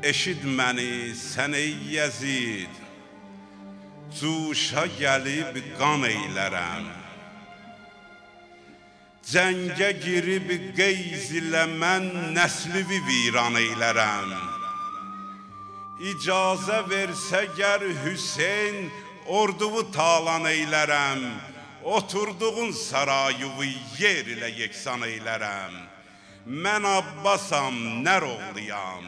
Eşid məni sən ey Yezid, cuşa gəlib qan eylərəm. Cəngə girib qeyz ilə mən nəslivi viran eylərəm. İcazə versə gər Hüseyn orduvu talan eylərəm. Oturduğun sarayıvı yer ilə yeksan eylərəm. Mən Abbasam, nər oğluyam,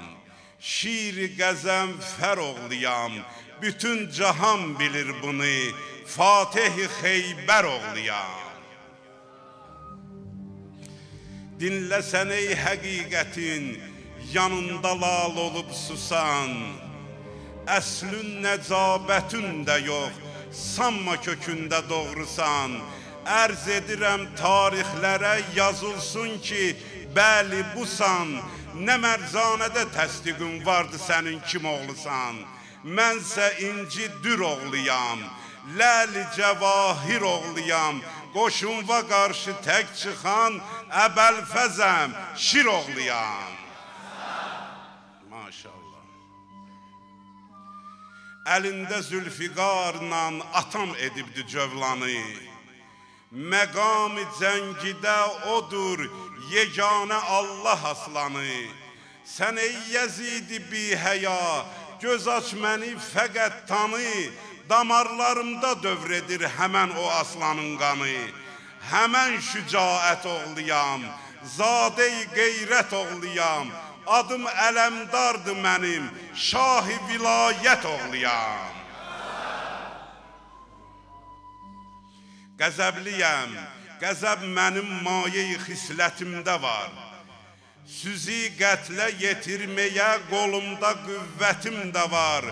şiir-i qəzənfər oğluyam. Bütün cahan bilir bunu, Fatih-i Xeybər oğluyam. Dinləsən ey həqiqətin, yanında lal olub susan. Əslün nəcabətün də yox, sanma kökündə doğrusan. Ərz edirəm tarixlərə yazılsın ki, bəli busan. Nə mərzanədə təsdiqin vardı sənin kim oğlusan. Mənsə inci dür oğluyam, ləli cəvahir oğluyam. Qoşunva qarşı tək çıxan Əbəlfəzəm, şir oğluyam. Maşallah. Əlində zülfiqarla atam edibdi cövlanı. Məqam-ı cəngidə odur, yeganə Allah aslanı. Sən ey Yezid-i bihəya, göz aç məni fəqət tanı. Damarlarımda dövr edir həmən o aslanın qanı. Həmən şücaət oğluyam, zadə-i qeyrət oğluyam. Adım ələmdardır mənim, şah-ı vilayət oğluyam. Qəzəbliyəm, qəzəb mənim maye-i xislətimdə var. Süzi qətlə yetirməyə qolumda qüvvətim də var.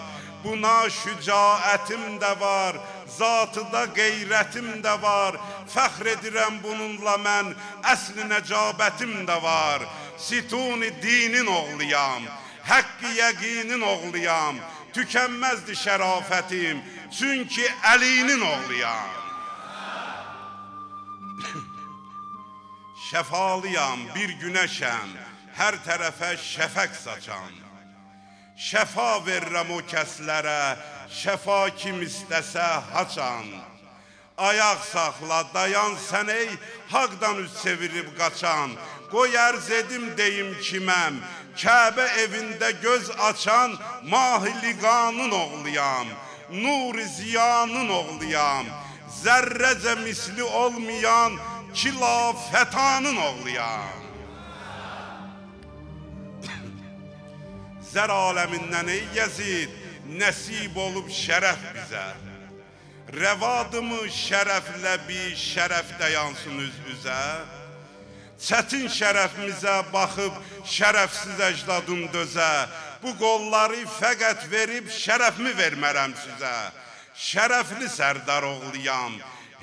Buna şücaətim də var, zatıda qeyrətim də var. Fəxr edirəm bununla mən, əsl-i nəcabətim də var. Situn-i dinin oğluyam, həqqi yəqinin oğluyam. Tükənməzdi şərafətim, çünki Əlinin oğluyam. Şəfalıyam, bir günəşəm, hər tərəfə şəfəq saçan. Şəfa verirəm o kəslərə, şəfa kim istəsə haçan. Ayaq saxla, dayan sən ey, haqdan üz çevirib qaçan. Qoy ərz edim deyim kiməm, Kəbə evində göz açan Mah-ı liqanın oğluyam, Nur-i ziyanın oğluyam. Zərrəcə misli olmayan Kilafətanın oğluyam. Zər aləmindən ey Yezid, nəsib olub şərəf bizə. Rəvadımı şərəflə bir şərəf dayansın üz-üzə. Çətin şərəfimizə baxıb şərəfsiz əcdadım dözə. Bu qolları fəqət verib şərəfimi vermərəm sizə. Şərəfli sərdar oğluyam,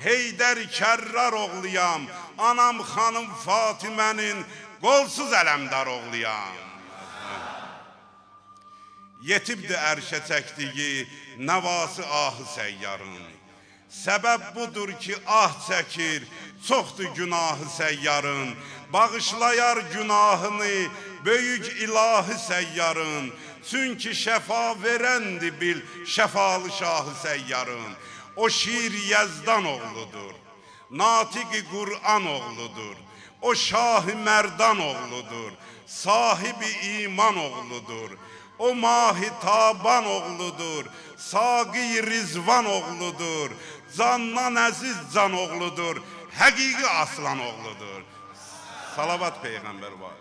Heydər Kərrar oğluyam. Anam xanım Fatimənin qolsuz ələmdar oğluyam. Yetibdir ərşə çəkdiyi nəvası ahı səyyarın. Səbəb budur ki, ah çəkir, çoxdur günahı səyyarın. Bağışlayar günahını böyük ilahı səyyarın. Çünki şəfa verəndi bil şəfalı şahı səyyarın. O şiir Yezdan oğludur, Natiq-i Qur'an oğludur. O şah-ı mərdan oğludur, sahibi iman oğludur. O Mah-ı Taban oğludur, Saqi-i Rizvan oğludur. Candan əziz can oğludur, həqiqi aslan oğludur. Salavat Peyğəmbər var.